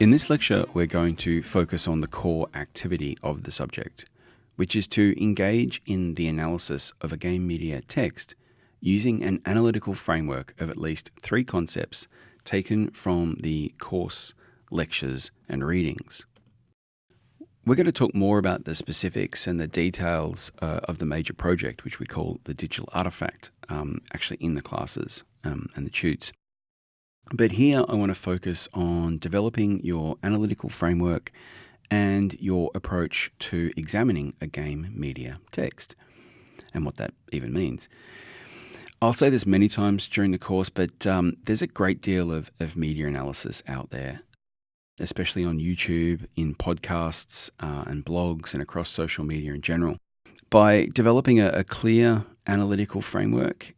In this lecture, we're going to focus on the core activity of the subject, which is to engage in the analysis of a game media text using an analytical framework of at least 3 concepts taken from the course, lectures, and readings. We're going to talk more about the specifics and the details of the major project, which we call the digital artifact, actually in the classes and the tutes. But here I want to focus on developing your analytical framework and your approach to examining a game media text and what that even means. I'll say this many times during the course, but there's a great deal of media analysis out there, especially on YouTube, in podcasts and blogs and across social media in general. By developing a clear analytical framework,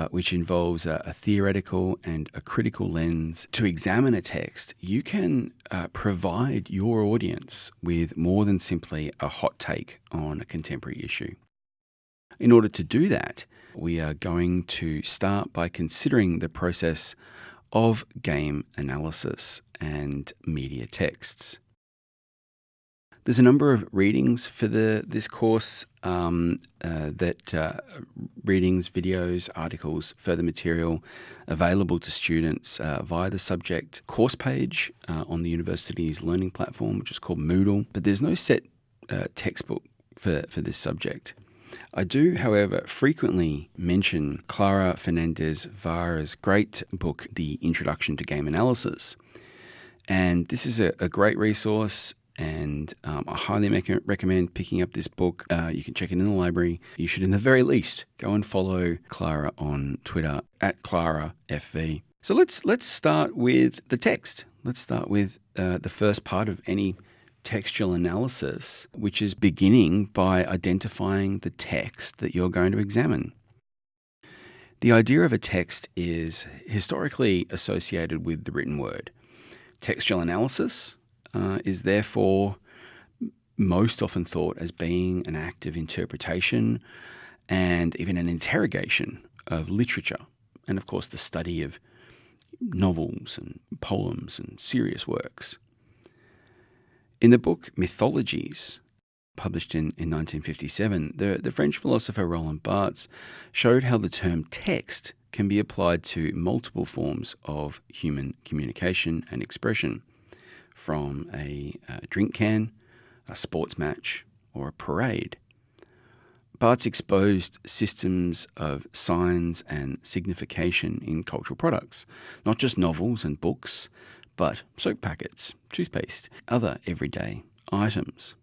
which involves a theoretical and a critical lens to examine a text, you can provide your audience with more than simply a hot take on a contemporary issue. In order to do that, we are going to start by considering the process of game analysis and media texts. There's a number of readings for this course, readings, videos, articles, further material available to students via the subject course page on the university's learning platform, which is called Moodle. But there's no set textbook for this subject. I do, however, frequently mention Clara Fernandez Vara's great book, The Introduction to Game Analysis. And this is a great resource, and I highly recommend picking up this book. You can check it in the library. You should, in the very least, go and follow Clara on Twitter @ClaraFV. So let's start with the text. Let's start with the first part of any textual analysis, which is beginning by identifying the text that you're going to examine. The idea of a text is historically associated with the written word. Textual analysis is therefore most often thought as being an act of interpretation and even an interrogation of literature, and of course the study of novels and poems and serious works. In the book Methodologies, published in 1957, the French philosopher Roland Barthes showed how the term text can be applied to multiple forms of human communication and expression, from a drink can, a sports match, or a parade. Barthes exposed systems of signs and signification in cultural products, not just novels and books, but soap packets, toothpaste, other everyday items.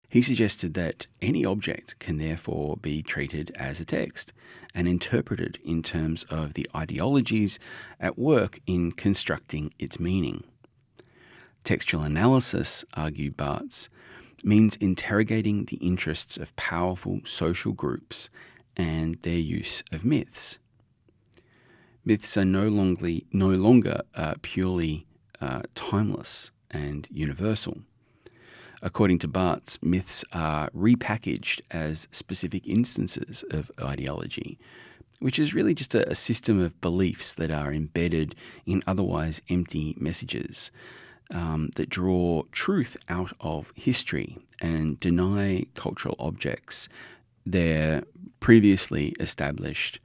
He suggested that any object can therefore be treated as a text and interpreted in terms of the ideologies at work in constructing its meaning. Textual analysis, argued Barthes, means interrogating the interests of powerful social groups and their use of myths. Myths are no longer purely timeless and universal. According to Barthes, myths are repackaged as specific instances of ideology, which is really just a system of beliefs that are embedded in otherwise empty messages that draw truth out of history and deny cultural objects their previously established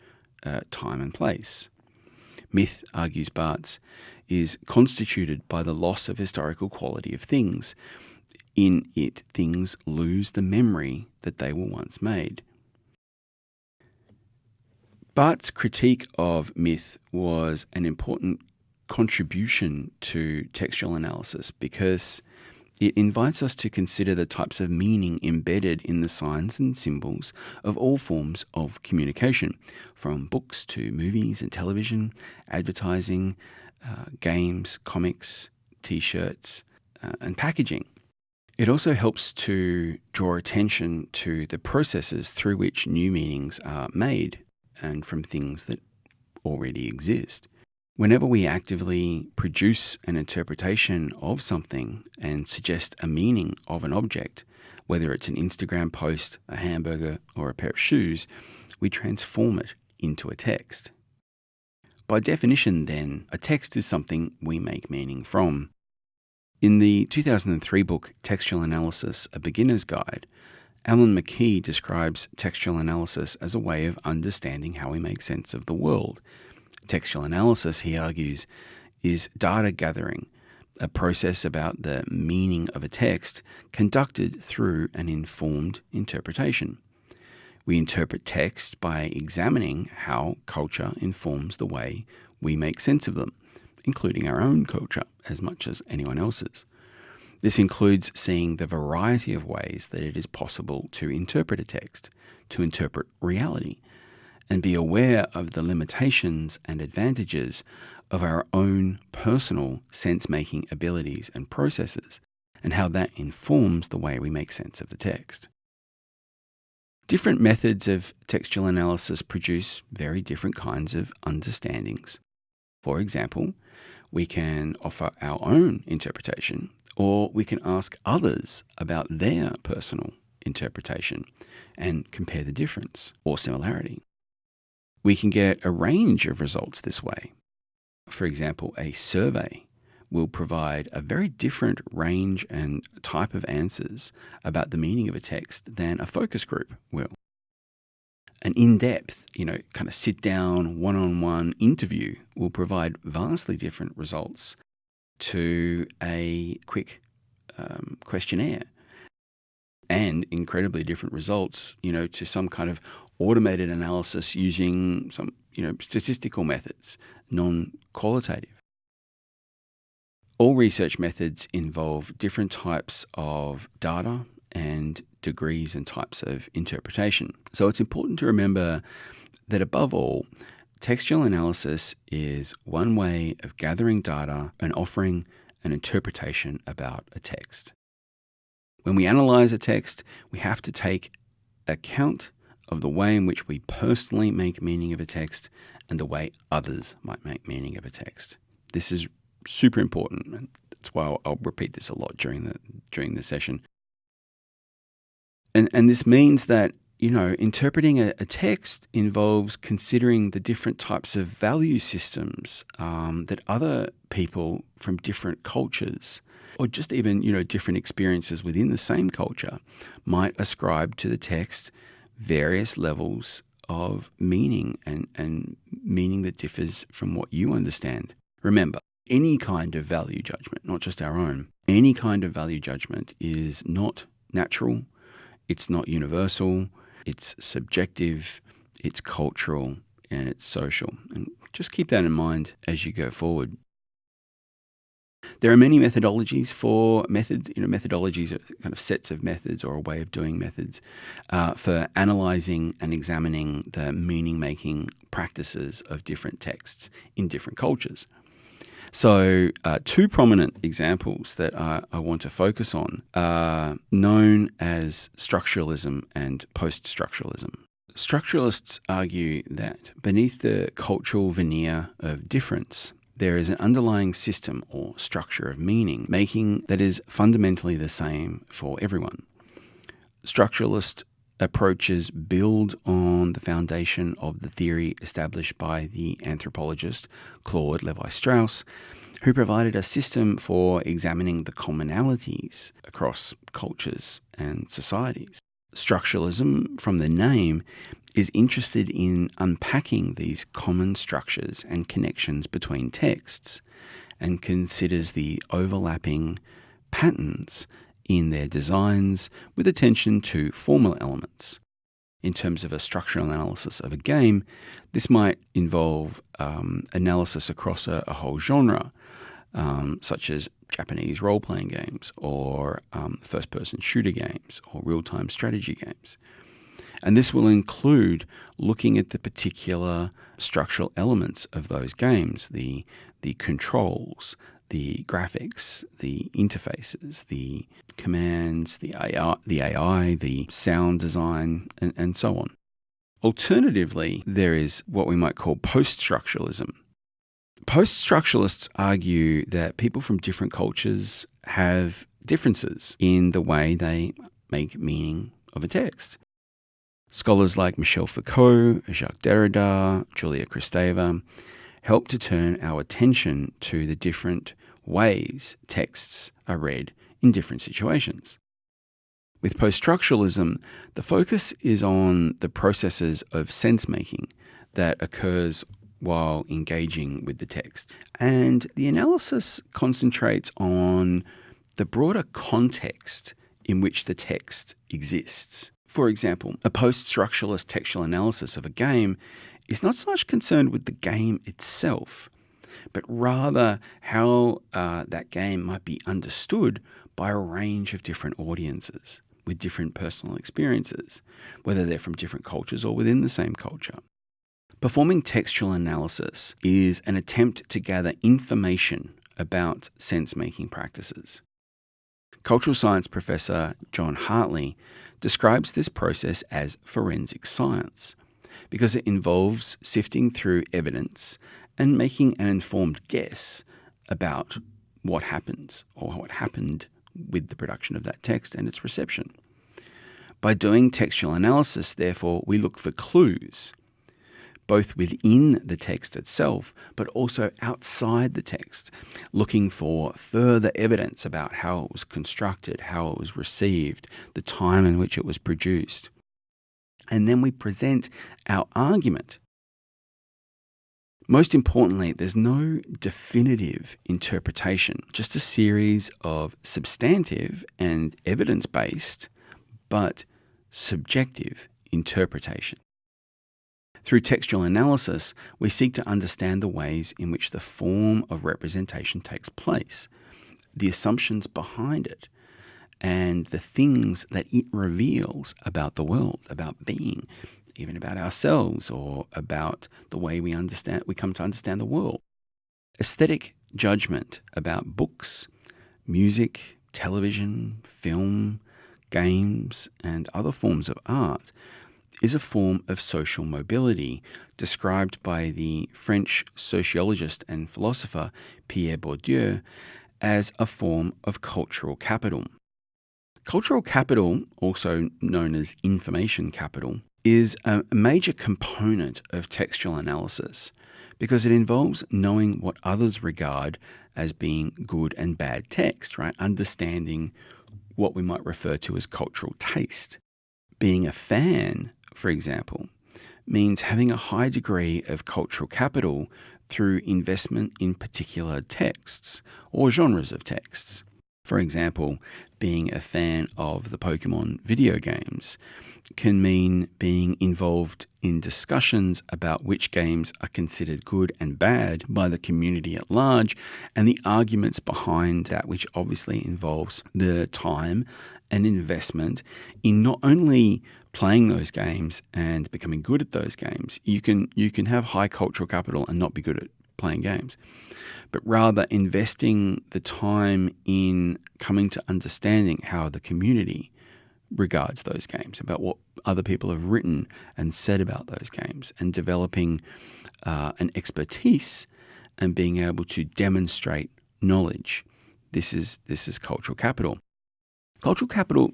time and place. Myth, argues Barthes, is constituted by the loss of historical quality of things. In it, things lose the memory that they were once made. Barthes' critique of myth was an important contribution to textual analysis because it invites us to consider the types of meaning embedded in the signs and symbols of all forms of communication, from books to movies and television, advertising, games, comics, t-shirts, and packaging. It also helps to draw attention to the processes through which new meanings are made and from things that already exist. Whenever we actively produce an interpretation of something and suggest a meaning of an object, whether it's an Instagram post, a hamburger, or a pair of shoes, we transform it into a text. By definition, then, a text is something we make meaning from. In the 2003 book, Textual Analysis, A Beginner's Guide, Alan McKee describes textual analysis as a way of understanding how we make sense of the world. Textual analysis, he argues, is data gathering, a process about the meaning of a text conducted through an informed interpretation. We interpret text by examining how culture informs the way we make sense of them, including our own culture as much as anyone else's. This includes seeing the variety of ways that it is possible to interpret a text, to interpret reality, and be aware of the limitations and advantages of our own personal sense-making abilities and processes, and how that informs the way we make sense of the text. Different methods of textual analysis produce very different kinds of understandings. For example, we can offer our own interpretation, or we can ask others about their personal interpretation and compare the difference or similarity. We can get a range of results this way. For example, a survey will provide a very different range and type of answers about the meaning of a text than a focus group will. An in-depth, kind of sit-down, one-on-one interview will provide vastly different results to a quick questionnaire, and incredibly different results, to some kind of automated analysis using some, statistical methods, non-qualitative. All research methods involve different types of data and degrees and types of interpretation. So it's important to remember that above all, textual analysis is one way of gathering data and offering an interpretation about a text. When we analyze a text, we have to take account of the way in which we personally make meaning of a text and the way others might make meaning of a text. This is super important, and that's why I'll repeat this a lot during the session. And this means that, interpreting a text involves considering the different types of value systems that other people from different cultures, or just even, different experiences within the same culture, might ascribe to the text various levels of meaning and meaning that differs from what you understand. Remember, any kind of value judgment, not just our own, any kind of value judgment is not natural, it's not universal, it's subjective, it's cultural, and it's social. And just keep that in mind as you go forward. There are many methodologies for methods. Methodologies are kind of sets of methods or a way of doing methods for analyzing and examining the meaning-making practices of different texts in different cultures. So two prominent examples that I want to focus on are known as structuralism and post-structuralism. Structuralists argue that beneath the cultural veneer of difference, there is an underlying system or structure of meaning making that is fundamentally the same for everyone. Structuralist approaches build on the foundation of the theory established by the anthropologist Claude Lévi-Strauss, who provided a system for examining the commonalities across cultures and societies. Structuralism, from the name, is interested in unpacking these common structures and connections between texts and considers the overlapping patterns in their designs with attention to formal elements. In terms of a structural analysis of a game, this might involve analysis across a whole genre, such as Japanese role-playing games or first-person shooter games or real-time strategy games. And this will include looking at the particular structural elements of those games, the controls, the graphics, the interfaces, the commands, the AI, the sound design, and so on. Alternatively, there is what we might call post-structuralism. Post-structuralists argue that people from different cultures have differences in the way they make meaning of a text. Scholars like Michel Foucault, Jacques Derrida, Julia Kristeva help to turn our attention to the different ways texts are read in different situations. With post-structuralism, the focus is on the processes of sense-making that occurs while engaging with the text. And the analysis concentrates on the broader context in which the text exists. For example, a post-structuralist textual analysis of a game is not so much concerned with the game itself, but rather how that game might be understood by a range of different audiences with different personal experiences, whether they're from different cultures or within the same culture. Performing textual analysis is an attempt to gather information about sense-making practices. Cultural science professor John Hartley describes this process as forensic science because it involves sifting through evidence and making an informed guess about what happens or what happened with the production of that text and its reception. By doing textual analysis, therefore, we look for clues, both within the text itself, but also outside the text, looking for further evidence about how it was constructed, how it was received, the time in which it was produced. And then we present our argument. Most importantly, there's no definitive interpretation, just a series of substantive and evidence-based, but subjective interpretation. Through textual analysis, we seek to understand the ways in which the form of representation takes place, the assumptions behind it, and the things that it reveals about the world, about being, even about ourselves or about the way we come to understand the world. Aesthetic judgment about books, music, television, film, games, and other forms of art is a form of social mobility described by the French sociologist and philosopher Pierre Bourdieu as a form of cultural capital. Cultural capital, also known as information capital, is a major component of textual analysis because it involves knowing what others regard as being good and bad text, right? Understanding what we might refer to as cultural taste. Being a fan, for example, means having a high degree of cultural capital through investment in particular texts or genres of texts. For example, being a fan of the Pokemon video games can mean being involved in discussions about which games are considered good and bad by the community at large, and the arguments behind that, which obviously involves the time and investment in not only playing those games and becoming good at those games. You can have high cultural capital and not be good at playing games, but rather investing the time in coming to understanding how the community regards those games, about what other people have written and said about those games, and developing an expertise and being able to demonstrate knowledge. This is cultural capital. Cultural capital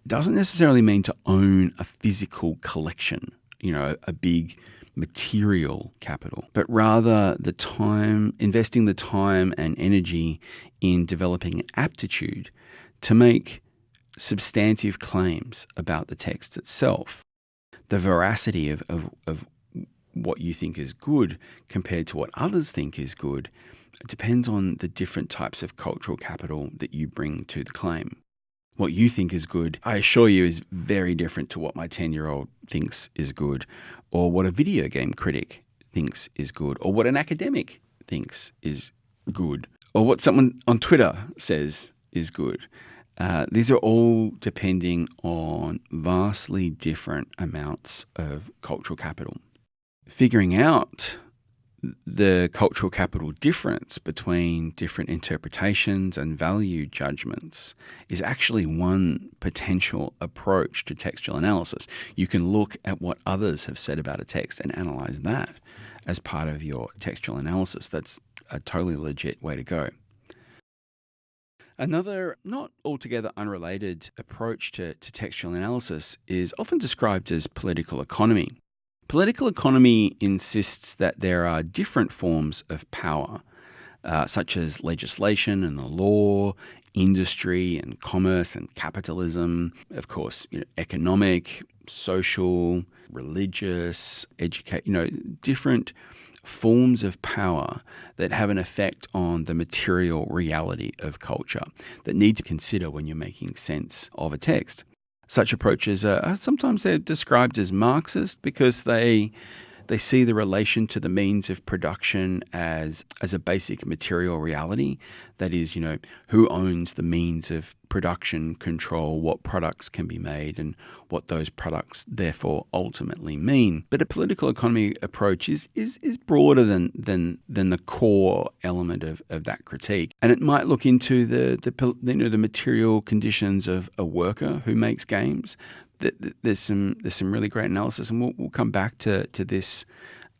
doesn't necessarily mean to own a physical collection, a big material capital, but rather investing the time and energy in developing an aptitude to make substantive claims about the text itself. The veracity of what you think is good compared to what others think is good depends on the different types of cultural capital that you bring to the claim. What you think is good, I assure you, is very different to what my 10-year-old thinks is good, or what a video game critic thinks is good, or what an academic thinks is good, or what someone on Twitter says is good. These are all depending on vastly different amounts of cultural capital. Figuring out the cultural capital difference between different interpretations and value judgments is actually one potential approach to textual analysis. You can look at what others have said about a text and analyze that as part of your textual analysis. That's a totally legit way to go. Another not altogether unrelated approach to textual analysis is often described as political economy. Political economy insists that there are different forms of power, such as legislation and the law, industry and commerce and capitalism, of course, economic, social, religious, different forms of power that have an effect on the material reality of culture that need to consider when you're making sense of a text. Such approaches are sometimes they're described as Marxist because they see the relation to the means of production as a basic material reality. That is, who owns the means of production, control what products can be made and what those products therefore ultimately mean. But a political economy approach is broader than the core element of that critique. And it might look into the material conditions of a worker who makes games. There's some really great analysis, and we'll come back to this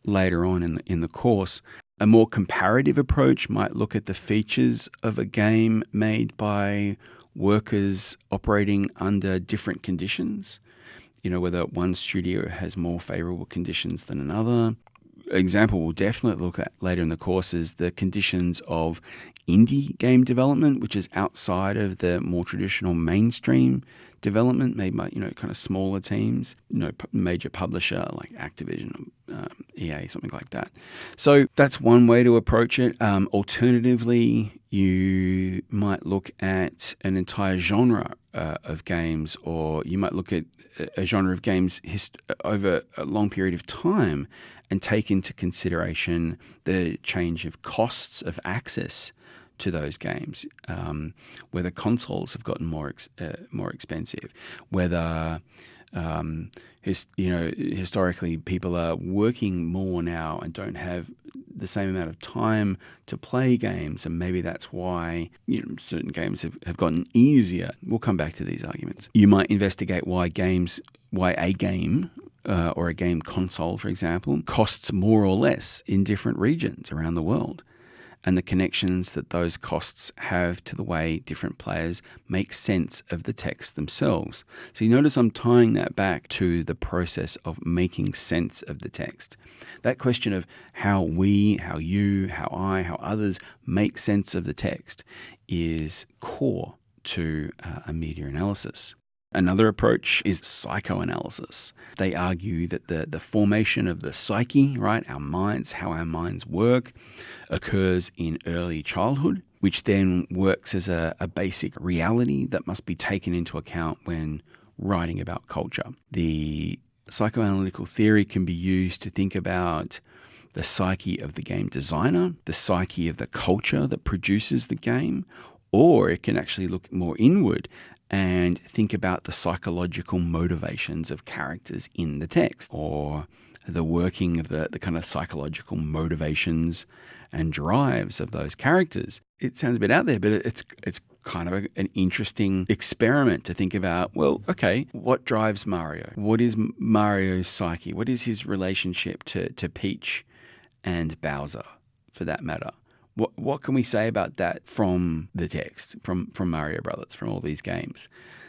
later on in the course. A more comparative approach might look at the features of a game made by workers operating under different conditions. Whether one studio has more favorable conditions than another. Example we'll definitely look at later in the course is the conditions of indie game development, which is outside of the more traditional mainstream development made by kind of smaller teams, major publisher like Activision, EA, something like that. So that's one way to approach it. Alternatively, you might look at an entire genre of games, or you might look at a genre of games over a long period of time and take into consideration the change of costs of access to those games, whether consoles have gotten more expensive, whether historically people are working more now and don't have the same amount of time to play games, and maybe that's why certain games have gotten easier. We'll come back to these arguments. You might investigate why a game or a game console, for example, costs more or less in different regions around the world, and the connections that those costs have to the way different players make sense of the text themselves. So you notice I'm tying that back to the process of making sense of the text. That question of how we, how you, how I, how others make sense of the text is core to a media analysis. Another approach is psychoanalysis. They argue that the formation of the psyche, right, our minds, how our minds work, occurs in early childhood, which then works as a basic reality that must be taken into account when writing about culture. The psychoanalytical theory can be used to think about the psyche of the game designer, the psyche of the culture that produces the game, or it can actually look more inward and think about the psychological motivations of characters in the text, or the working of the kind of psychological motivations and drives of those characters. It sounds a bit out there, but it's kind of an interesting experiment to think about, well, okay, what drives Mario? What is Mario's psyche? What is his relationship to Peach and Bowser, for that matter? What can we say about that from the text, from Mario Brothers, from all these games?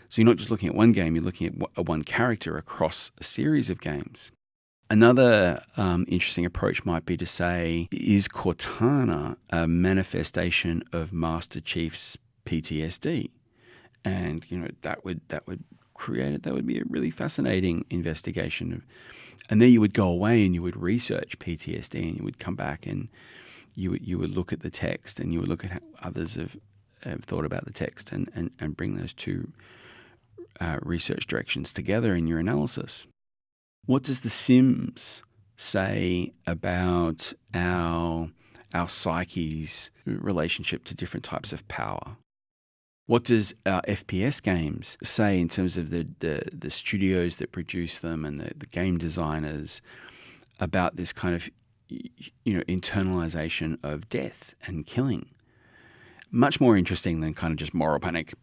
So you're not just looking at one game, you're looking at one character across a series of games. Another interesting approach might be to say, is Cortana a manifestation of Master Chief's PTSD? And that would be a really fascinating investigation. And then you would go away and you would research PTSD, and you would come back and you would look at the text, and you would look at how others have thought about the text and bring those two research directions together in your analysis. What does The Sims say about our psyche's relationship to different types of power? What does our FPS games say in terms of the studios that produce them and the game designers about this kind of internalization of death and killing? Much more interesting than kind of just moral panic,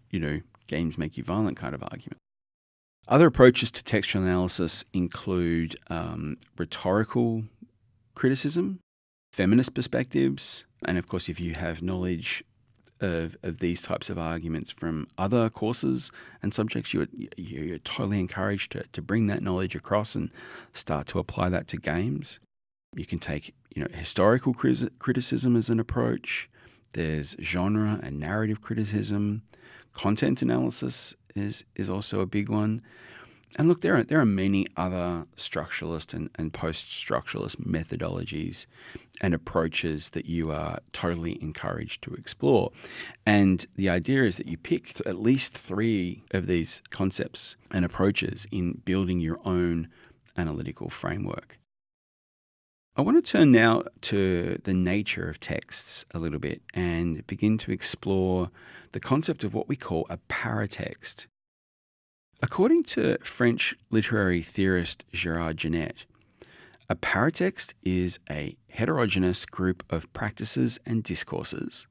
games make you violent kind of argument. Other approaches to textual analysis include rhetorical criticism, feminist perspectives, and of course, if you have knowledge of these types of arguments from other courses and subjects, you're totally encouraged to bring that knowledge across and start to apply that to games. You can take historical criticism as an approach. There's genre and narrative criticism. Content analysis is also a big one. And look, there are many other structuralist and post-structuralist methodologies and approaches that you are totally encouraged to explore. And the idea is that you pick at least 3 of these concepts and approaches in building your own analytical framework. I want to turn now to the nature of texts a little bit and begin to explore the concept of what we call a paratext. According to French literary theorist Gérard Genette, a paratext is a heterogeneous group of practices and discourses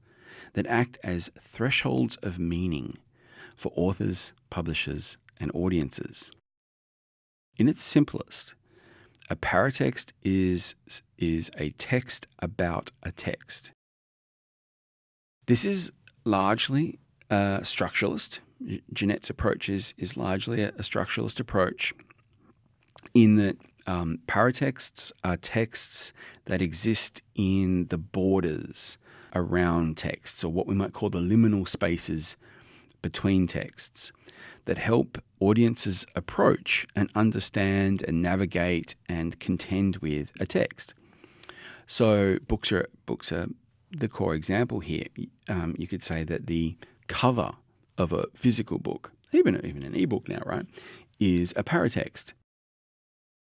that act as thresholds of meaning for authors, publishers, and audiences. In its simplest, a paratext is a text about a text. This is largely structuralist. Genette's approach is largely a structuralist approach in that paratexts are texts that exist in the borders around texts, or what we might call the liminal spaces between texts, that help audiences approach and understand and navigate and contend with a text. So books are the core example here. You could say that the cover of a physical book, even an ebook now, right, is a paratext.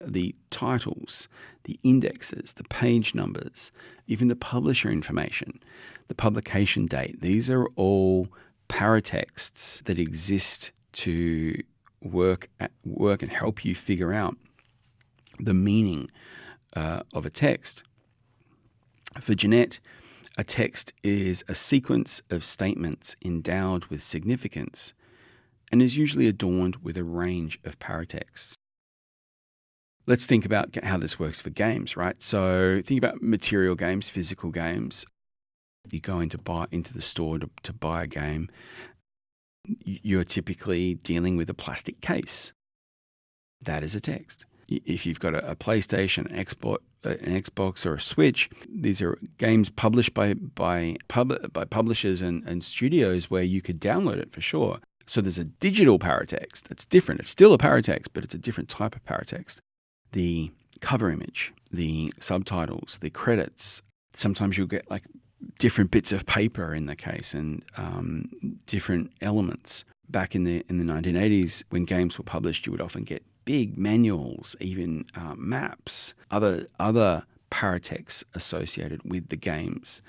The titles, the indexes, the page numbers, even the publisher information, the publication date, these are all paratexts that exist to work and help you figure out the meaning of a text. For Genette, a text is a sequence of statements endowed with significance and is usually adorned with a range of paratexts. Let's think about how this works for games, right? So think about material games, physical games. You go into the store to buy a game. You're typically dealing with a plastic case. That is a text. If you've got a PlayStation, an Xbox, or a Switch, these are games published by publishers and studios where you could download it for sure. So there's a digital paratext that's different. It's still a paratext, but it's a different type of paratext. The cover image, the subtitles, the credits. Sometimes you'll get like different bits of paper in the case and different elements. Back in the 1980s, when games were published, you would often get big manuals, even maps, other paratexts associated with the games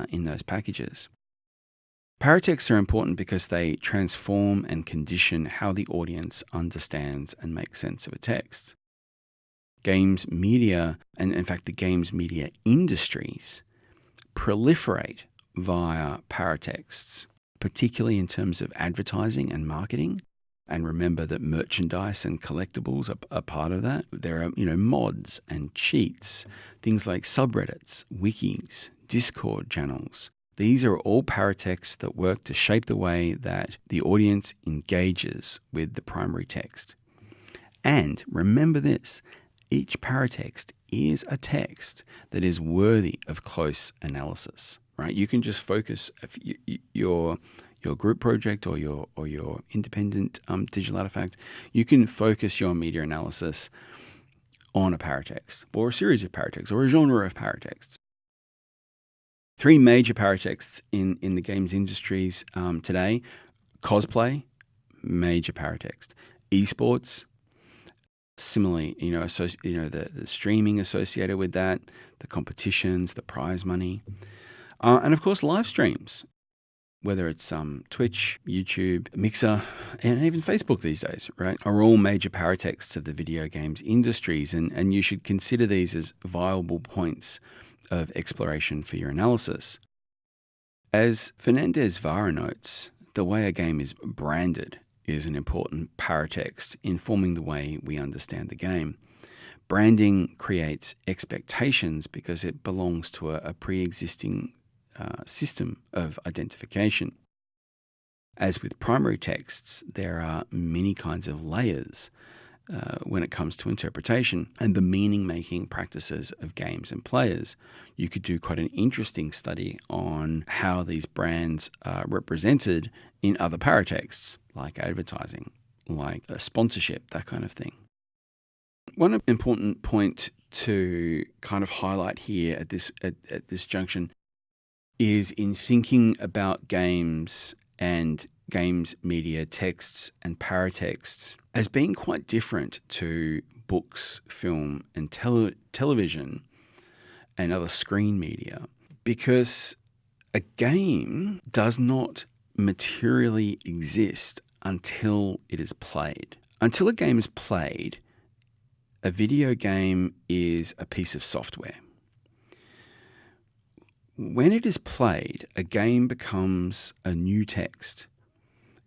in those packages. Paratexts are important because they transform and condition how the audience understands and makes sense of a text. Games media, and in fact the games media industries, proliferate via paratexts, particularly in terms of advertising and marketing. And remember that merchandise and collectibles are part of that. There are, mods and cheats, things like subreddits, wikis, Discord channels. These are all paratexts that work to shape the way that the audience engages with the primary text. And remember this, each paratext is a text that is worthy of close analysis, right? You can just focus your group project or your independent digital artifact. You can focus your media analysis on a paratext or a series of paratexts or a genre of paratexts. 3 major paratexts in the games industries today: cosplay, major paratext; esports, similarly, the streaming associated with that, the competitions, the prize money, and of course live streams, whether it's Twitch, YouTube, Mixer, and even Facebook these days, right, are all major paratexts of the video games industries, and you should consider these as viable points of exploration for your analysis. As Fernandez Vara notes, the way a game is branded is an important paratext informing the way we understand the game. Branding creates expectations because it belongs to a pre-existing system of identification. As with primary texts, there are many kinds of layers when it comes to interpretation and the meaning-making practices of games and players. You could do quite an interesting study on how these brands are represented in other paratexts, like advertising, like sponsorship, that kind of thing. One important point to kind of highlight here at this junction is in thinking about games and games media texts and paratexts as being quite different to books, film, and television and other screen media, because a game does not materially exist until it is played. Until a game is played, a video game is a piece of software. When it is played, a game becomes a new text.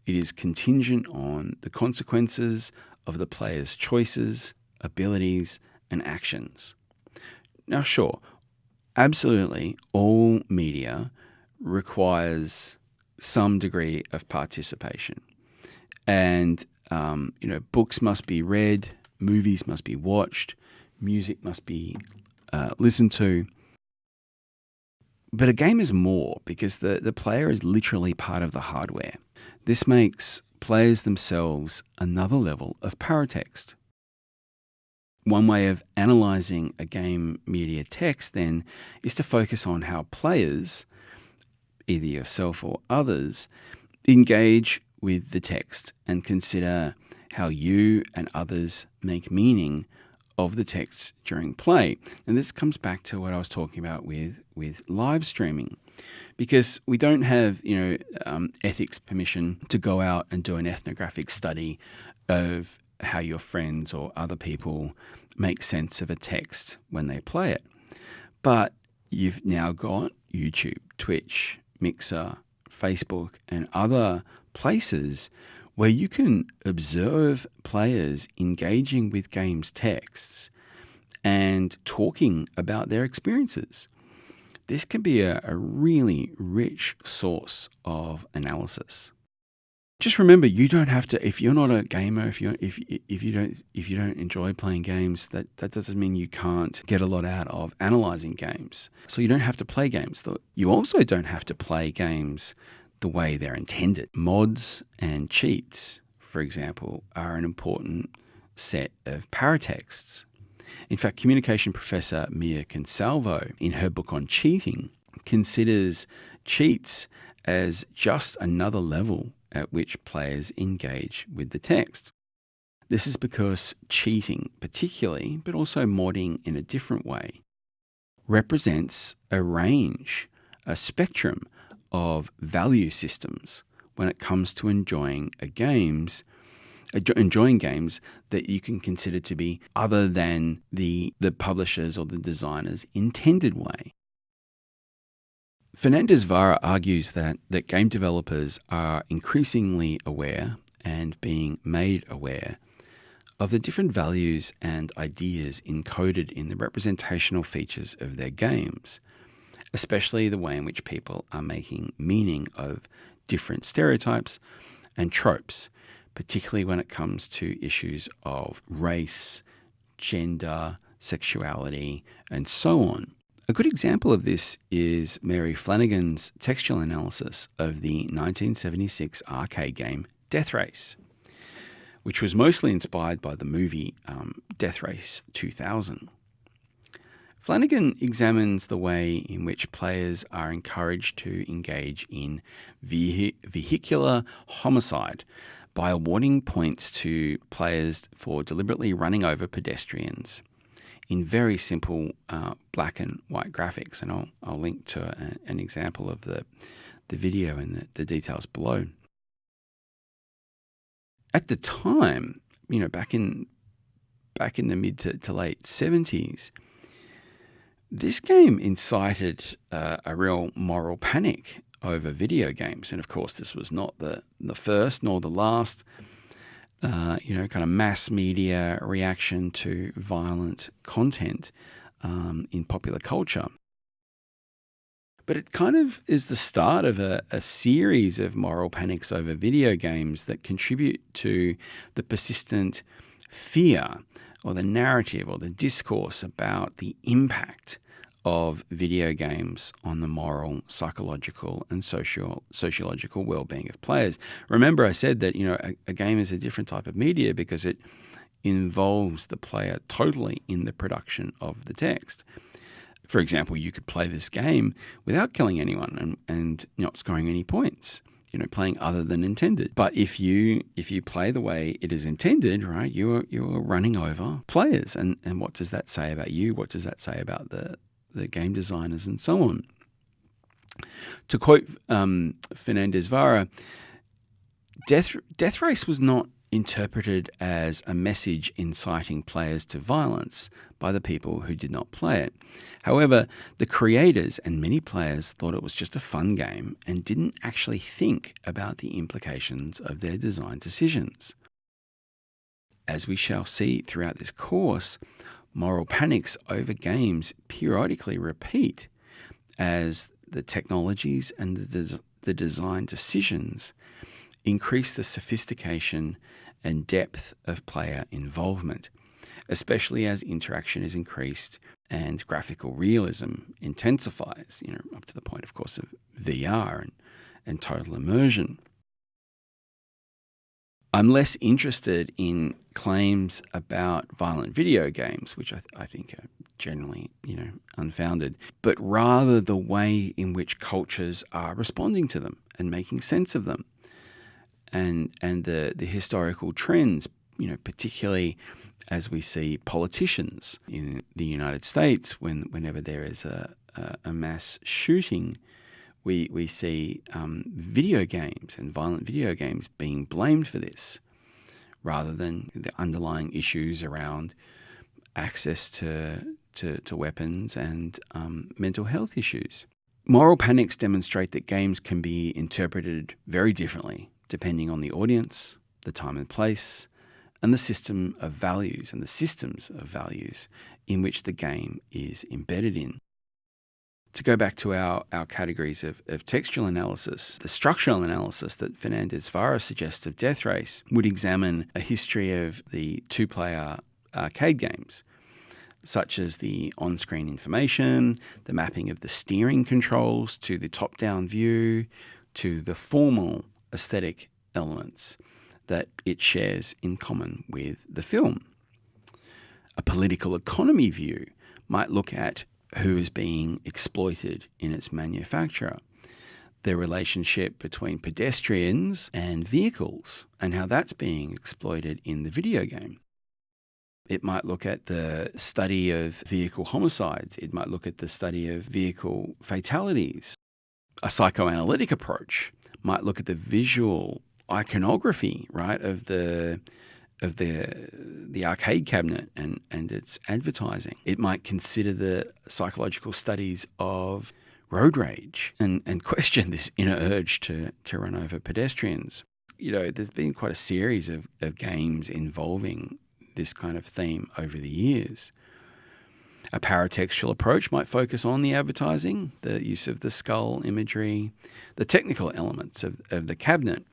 It is contingent on the consequences of the player's choices, abilities, and actions. Now, sure, absolutely all media requires some degree of participation. And, books must be read, movies must be watched, music must be listened to. But a game is more, because the player is literally part of the hardware. This makes players themselves another level of paratext. One way of analysing a game media text, then, is to focus on how players, either yourself or others, engage with the text and consider how you and others make meaning of the text during play. And this comes back to what I was talking about with live streaming, because we don't have ethics permission to go out and do an ethnographic study of how your friends or other people make sense of a text when they play it. But you've now got YouTube, Twitch, Mixer, Facebook, and other places where you can observe players engaging with games texts and talking about their experiences. This can be a really rich source of analysis. Just remember, you don't have to. If you're not a gamer, if you don't enjoy playing games, that doesn't mean you can't get a lot out of analysing games. So you don't have to play games. You also don't have to play games the way they're intended. Mods and cheats, for example, are an important set of paratexts. In fact, communication professor Mia Consalvo, in her book on cheating, considers cheats as just another level at which players engage with the text. This is because cheating particularly, but also modding in a different way, represents a range, a spectrum of value systems when it comes to enjoying games that you can consider to be other than the publisher's or the designer's intended way. Fernandez Vara argues that game developers are increasingly aware and being made aware of the different values and ideas encoded in the representational features of their games, especially the way in which people are making meaning of different stereotypes and tropes, particularly when it comes to issues of race, gender, sexuality, and so on. A good example of this is Mary Flanagan's textual analysis of the 1976 arcade game Death Race, which was mostly inspired by the movie Death Race 2000. Flanagan examines the way in which players are encouraged to engage in vehicular homicide by awarding points to players for deliberately running over pedestrians in very simple black and white graphics. And I'll link to an example of the video and the details below. At the time, back in the mid to late 70s, this game incited a real moral panic over video games. And of course, this was not the first nor the last, kind of mass media reaction to violent content in popular culture. But it kind of is the start of a series of moral panics over video games that contribute to the persistent fear or the narrative or the discourse about the impact of video games on the moral, psychological, and sociological well-being of players. Remember, I said that a game is a different type of media because it involves the player totally in the production of the text. For example, you could play this game without killing anyone and not scoring any points, playing other than intended. But if you play the way it is intended, right, you're running over players. And what does that say about you? What does that say about the game designers and so on? To quote Fernandez-Vara, Death Race was not interpreted as a message inciting players to violence by the people who did not play it. However, the creators and many players thought it was just a fun game and didn't actually think about the implications of their design decisions. As we shall see throughout this course, moral panics over games periodically repeat as the technologies and the design decisions increase the sophistication and depth of player involvement, especially as interaction is increased and graphical realism intensifies, up to the point, of course, of VR and total immersion. I'm less interested in claims about violent video games, which I think are generally, unfounded, but rather the way in which cultures are responding to them and making sense of them. And the historical trends, particularly as we see politicians in the United States, whenever there is a mass shooting, we see video games and violent video games being blamed for this, rather than the underlying issues around access to weapons and mental health issues. Moral panics demonstrate that games can be interpreted very differently depending on the audience, the time and place, and the system of values and the systems of values in which the game is embedded in. To go back to our categories of textual analysis, the structural analysis that Fernandez-Vara suggests of Death Race would examine a history of the two-player arcade games, such as the on-screen information, the mapping of the steering controls to the top-down view, to the formal aesthetic elements that it shares in common with the film. A political economy view might look at who is being exploited in its manufacture, the relationship between pedestrians and vehicles, and how that's being exploited in the video game. It might look at the study of vehicle homicides. It might look at the study of vehicle fatalities. A psychoanalytic approach might look at the visual iconography, right, of the arcade cabinet and its advertising. It might consider the psychological studies of road rage and question this inner urge to run over pedestrians. There's been quite a series of games involving this kind of theme over the years. A paratextual approach might focus on the advertising, the use of the skull imagery, the technical elements of the cabinet,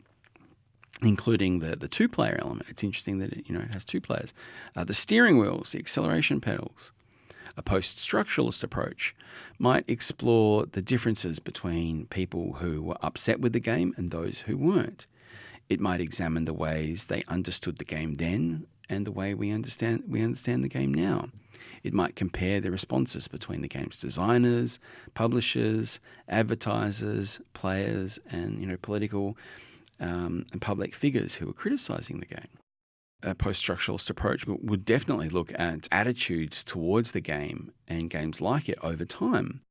including the two-player element. It's interesting that it has two players. The steering wheels, the acceleration pedals. A post-structuralist approach might explore the differences between people who were upset with the game and those who weren't. It might examine the ways they understood the game then and the way we understand the game now. It might compare the responses between the game's designers, publishers, advertisers, players, and political and public figures who were criticizing the game. A post-structuralist approach would definitely look at attitudes towards the game and games like it over time.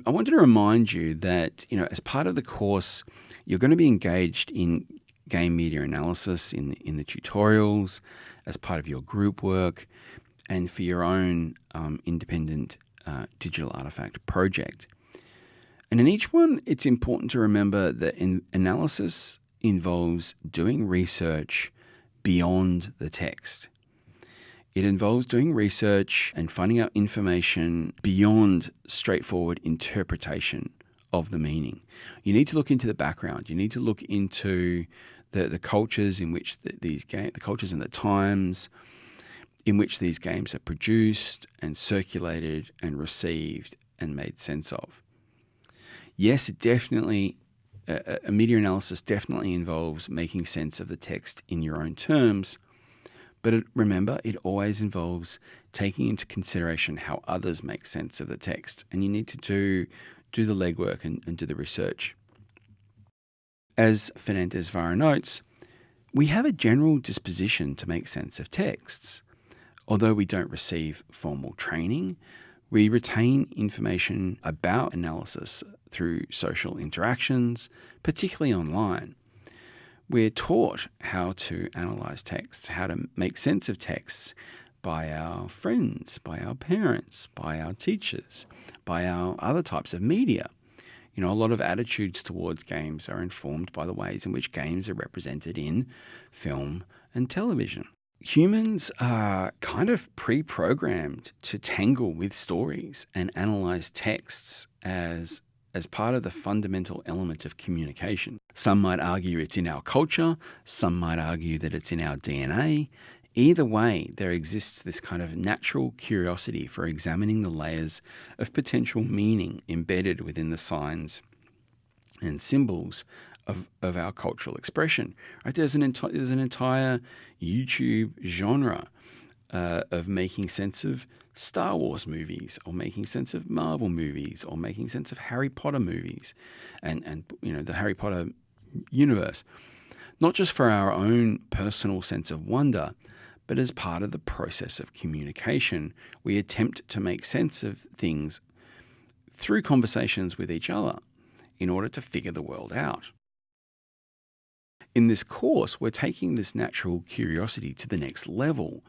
I wanted to remind you that, as part of the course, you're going to be engaged in game media analysis in the tutorials, as part of your group work, and for your own independent digital artifact project. And in each one, it's important to remember that analysis involves doing research beyond the text. It involves doing research and finding out information beyond straightforward interpretation of the meaning. You need to look into the background. You need to look into the cultures in which the cultures and the times in which these games are produced and circulated and received and made sense of. Yes, it definitely, a media analysis definitely involves making sense of the text in your own terms, but remember, it always involves taking into consideration how others make sense of the text, and you need to do the legwork and do the research. As Fernandez-Vara notes, we have a general disposition to make sense of texts. Although we don't receive formal training, we retain information about analysis through social interactions, particularly online. We're taught how to analyze texts, how to make sense of texts by our friends, by our parents, by our teachers, by our other types of media. A lot of attitudes towards games are informed by the ways in which games are represented in film and television. Humans are kind of pre-programmed to tangle with stories and analyze texts as part of the fundamental element of communication. Some might argue it's in our culture, some might argue that it's in our DNA. Either way, there exists this kind of natural curiosity for examining the layers of potential meaning embedded within the signs and symbols of our cultural expression. Right? There's an entire YouTube genre of making sense of Star Wars movies, or making sense of Marvel movies, or making sense of Harry Potter movies, and the Harry Potter universe. Not just for our own personal sense of wonder, but as part of the process of communication, we attempt to make sense of things through conversations with each other in order to figure the world out. In this course, we're taking this natural curiosity to the next level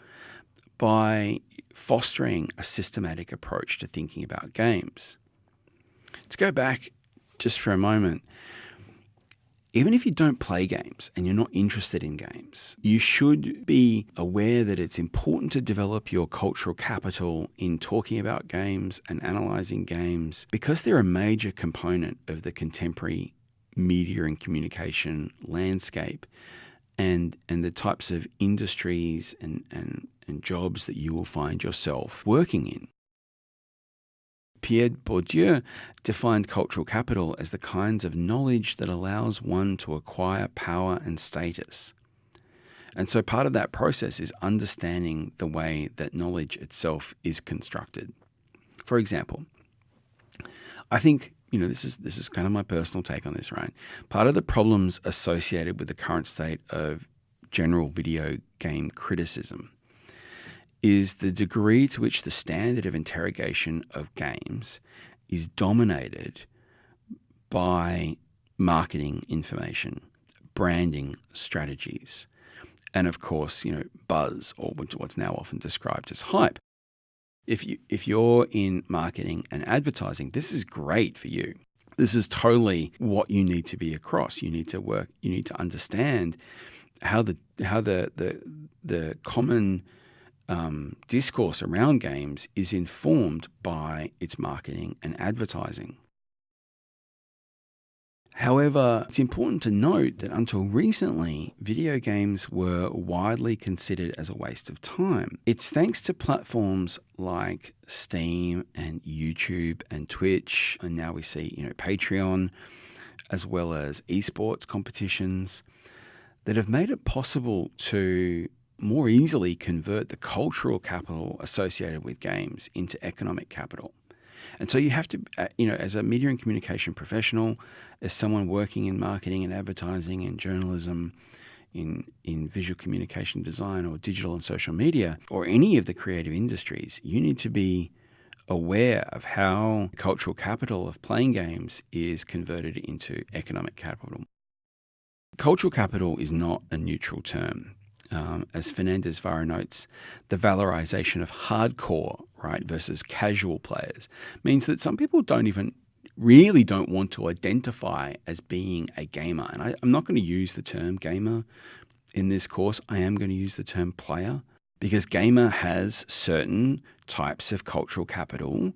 by fostering a systematic approach to thinking about games. To go back just for a moment, even if you don't play games and you're not interested in games, you should be aware that it's important to develop your cultural capital in talking about games and analysing games, because they're a major component of the contemporary media and communication landscape and the types of industries and jobs that you will find yourself working in. Pierre Bourdieu defined cultural capital as the kinds of knowledge that allows one to acquire power and status. And so part of that process is understanding the way that knowledge itself is constructed. For example, I think, this is kind of my personal take on this, right? Part of the problems associated with the current state of general video game criticism is the degree to which the standard of interrogation of games is dominated by marketing information, branding strategies, and of course, buzz, or what's now often described as hype. If you're in marketing and advertising, this is great for you. This is totally what you need to be across. You need to understand how the common discourse around games is informed by its marketing and advertising. However, it's important to note that until recently, video games were widely considered as a waste of time. It's thanks to platforms like Steam and YouTube and Twitch, and now we see, Patreon, as well as esports competitions, that have made it possible to more easily convert the cultural capital associated with games into economic capital. And so you have to, as a media and communication professional, as someone working in marketing and advertising and journalism, in visual communication design or digital and social media, or any of the creative industries, you need to be aware of how cultural capital of playing games is converted into economic capital. Cultural capital is not a neutral term. As Fernandez-Vara notes, the valorization of hardcore, versus casual players means that some people don't want to identify as being a gamer. And I'm not going to use the term gamer in this course. I am going to use the term player. because gamer has certain types of cultural capital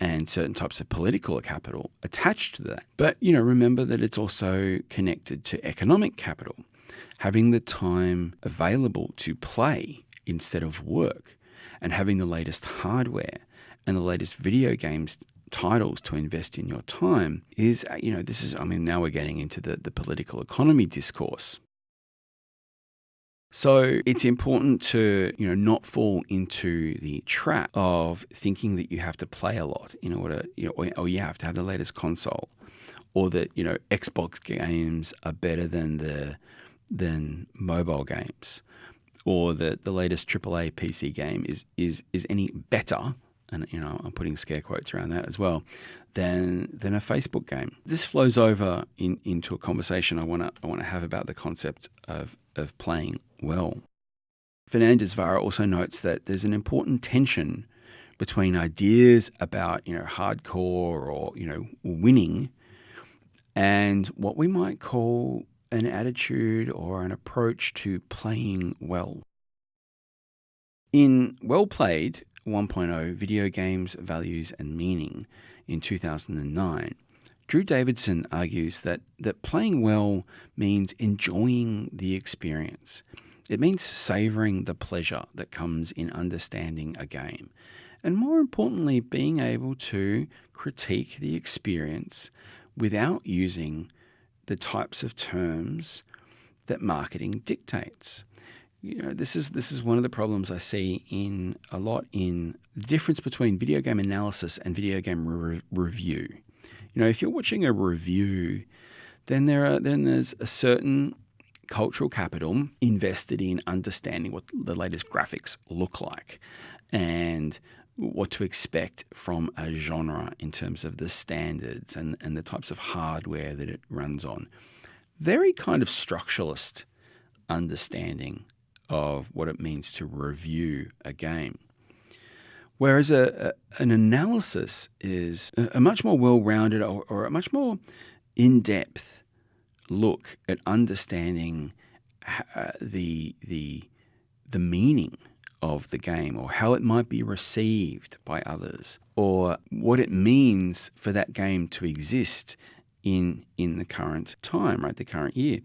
and certain types of political capital attached to that. But, remember that it's also connected to economic capital. Having the time available to play instead of work, and having the latest hardware and the latest video games titles to invest in your time is, now we're getting into the political economy discourse. So it's important to, not fall into the trap of thinking that you have to play a lot in order, or you have to have the latest console, or that, Xbox games are better than mobile games, or that the latest AAA PC game is any better, and I'm putting scare quotes around that as well, than a Facebook game. This flows over into a conversation I want to have about the concept of playing well. Fernandez Vara also notes that there's an important tension between ideas about hardcore or winning, and what we might call an attitude or an approach to playing well. In Well Played 1.0 Video Games, Values and Meaning in 2009, Drew Davidson argues that playing well means enjoying the experience. It means savoring the pleasure that comes in understanding a game, and more importantly, being able to critique the experience without using the types of terms that marketing dictates. This is one of the problems I see in the difference between video game analysis and video game review. If you're watching a review, then there's a certain cultural capital invested in understanding what the latest graphics look like and what to expect from a genre in terms of the standards and the types of hardware that it runs on. Very kind of structuralist understanding of what it means to review a game. Whereas an analysis is a much more well-rounded or a much more in-depth look at understanding the meaning of the game, or how it might be received by others, or what it means for that game to exist in the current time, right, the current year.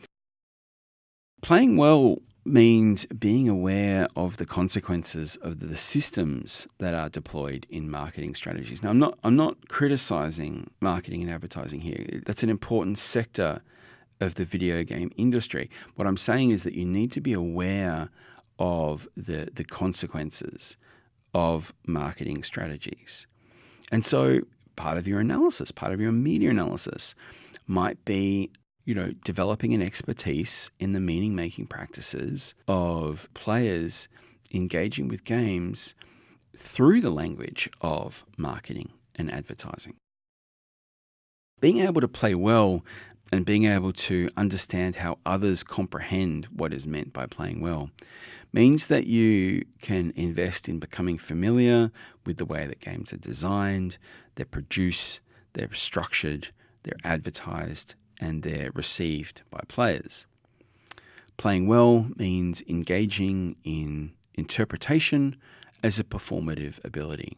Playing well means being aware of the consequences of the systems that are deployed in marketing strategies. Now, I'm not criticizing marketing and advertising here. That's an important sector of the video game industry. What I'm saying is that you need to be aware of the consequences of marketing strategies. And so part of your analysis, part of your media analysis might be developing an expertise in the meaning-making practices of players engaging with games through the language of marketing and advertising. Being able to play well and being able to understand how others comprehend what is meant by playing well means that you can invest in becoming familiar with the way that games are designed, they're produced, they're structured, they're advertised, and they're received by players. Playing well means engaging in interpretation as a performative ability.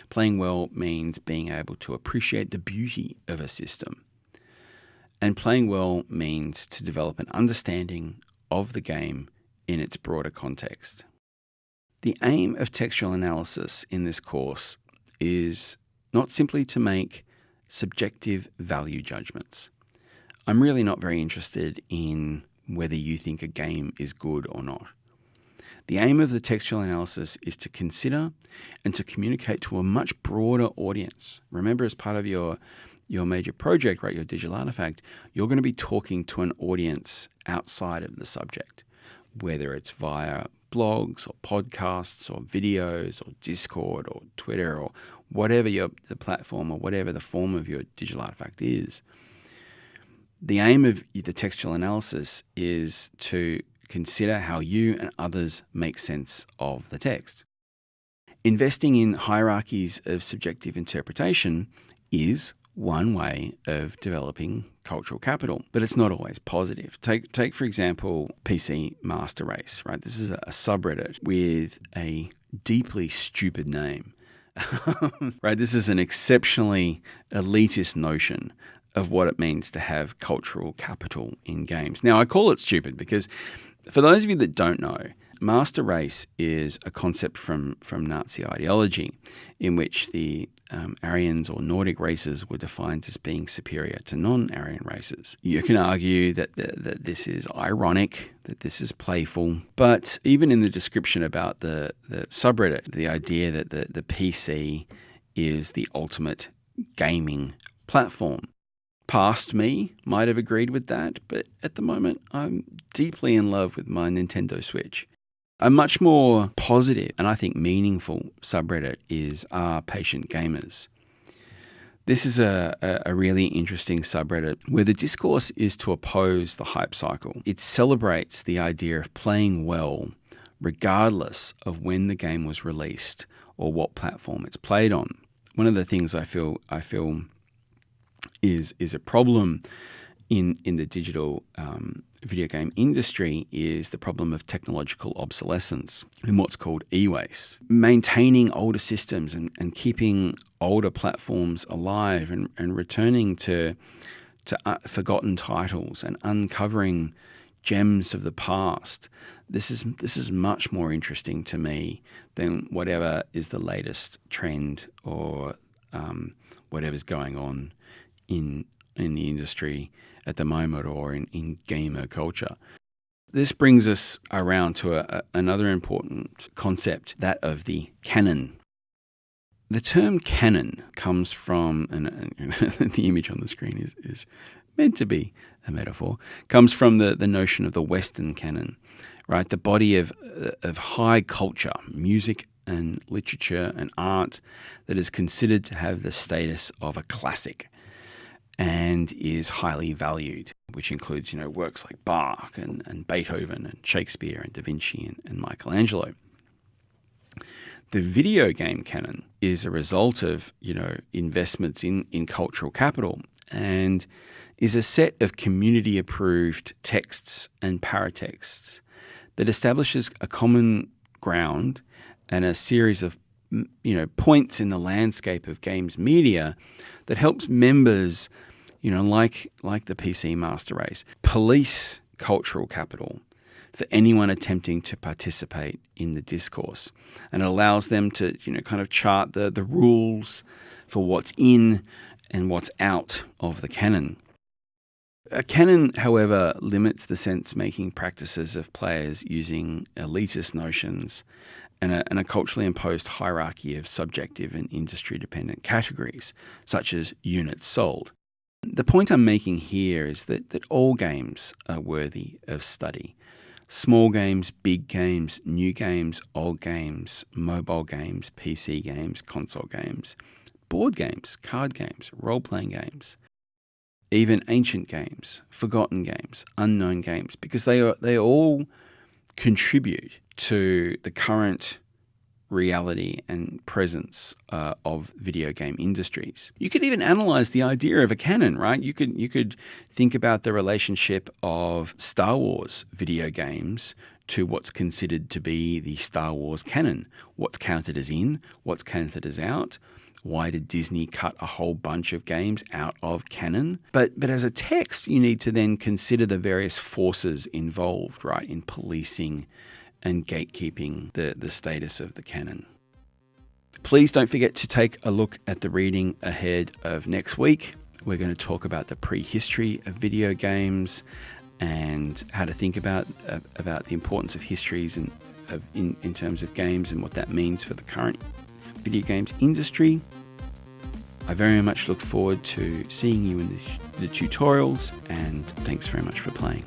Playing well means being able to appreciate the beauty of a system. And playing well means to develop an understanding of the game in its broader context. The aim of textual analysis in this course is not simply to make subjective value judgments. I'm really not very interested in whether you think a game is good or not. The aim of the textual analysis is to consider and to communicate to a much broader audience. Remember, as part of your major project, right, your digital artifact, you're going to be talking to an audience outside of the subject, whether it's via blogs or podcasts or videos or Discord or Twitter or whatever the platform or whatever the form of your digital artifact is. The aim of the textual analysis is to consider how you and others make sense of the text. Investing in hierarchies of subjective interpretation is one way of developing cultural capital, but it's not always positive. Take for example, PC Master Race, right? This is a subreddit with a deeply stupid name, right? This is an exceptionally elitist notion of what it means to have cultural capital in games. Now, I call it stupid because for those of you that don't know, Master Race is a concept from Nazi ideology in which the Aryans or Nordic races were defined as being superior to non-Aryan races. You can argue that this is ironic, that this is playful, but even in the description about the subreddit, the idea that the PC is the ultimate gaming platform. Past me might have agreed with that, but at the moment I'm deeply in love with my Nintendo Switch. A much more positive and I think meaningful subreddit is Are Patient Gamers. This is a really interesting subreddit where the discourse is to oppose the hype cycle. It celebrates the idea of playing well regardless of when the game was released or what platform it's played on. One of the things I feel is a problem in the digital video game industry is the problem of technological obsolescence and what's called e-waste. Maintaining older systems and keeping older platforms alive and returning to forgotten titles and uncovering gems of the past. This is much more interesting to me than whatever is the latest trend or whatever's going on in the industry at the moment or in gamer culture. This brings us around to another important concept, that of the canon. The term canon comes from, and the image on the screen is meant to be a metaphor, comes from the notion of the Western canon, right? The body of high culture, music and literature and art that is considered to have the status of a classic and is highly valued, which includes, works like Bach and Beethoven and Shakespeare and Da Vinci and Michelangelo. The video game canon is a result of, investments in cultural capital and is a set of community-approved texts and paratexts that establishes a common ground and a series of, points in the landscape of games media that helps members, like the PC Master Race, police cultural capital for anyone attempting to participate in the discourse. And it allows them to, kind of chart the rules for what's in and what's out of the canon. A canon, however, limits the sense-making practices of players using elitist notions and a culturally imposed hierarchy of subjective and industry-dependent categories, such as units sold. The point I'm making here is that all games are worthy of study. Small games, big games, new games, old games, mobile games, PC games, console games, board games, card games, role-playing games, even ancient games, forgotten games, unknown games, because they all contribute to the current reality and presence of video game industries. You could even analyze the idea of a canon, right? You could think about the relationship of Star Wars video games to what's considered to be the Star Wars canon. What's counted as in, what's counted as out. Why did Disney cut a whole bunch of games out of canon? But as a text, you need to then consider the various forces involved, right, in policing and gatekeeping the status of the canon. Please don't forget to take a look at the reading ahead of next week. We're going to talk about the prehistory of video games and how to think about the importance of histories and in terms of games and what that means for the current video games industry. I very much look forward to seeing you in the tutorials, and thanks very much for playing.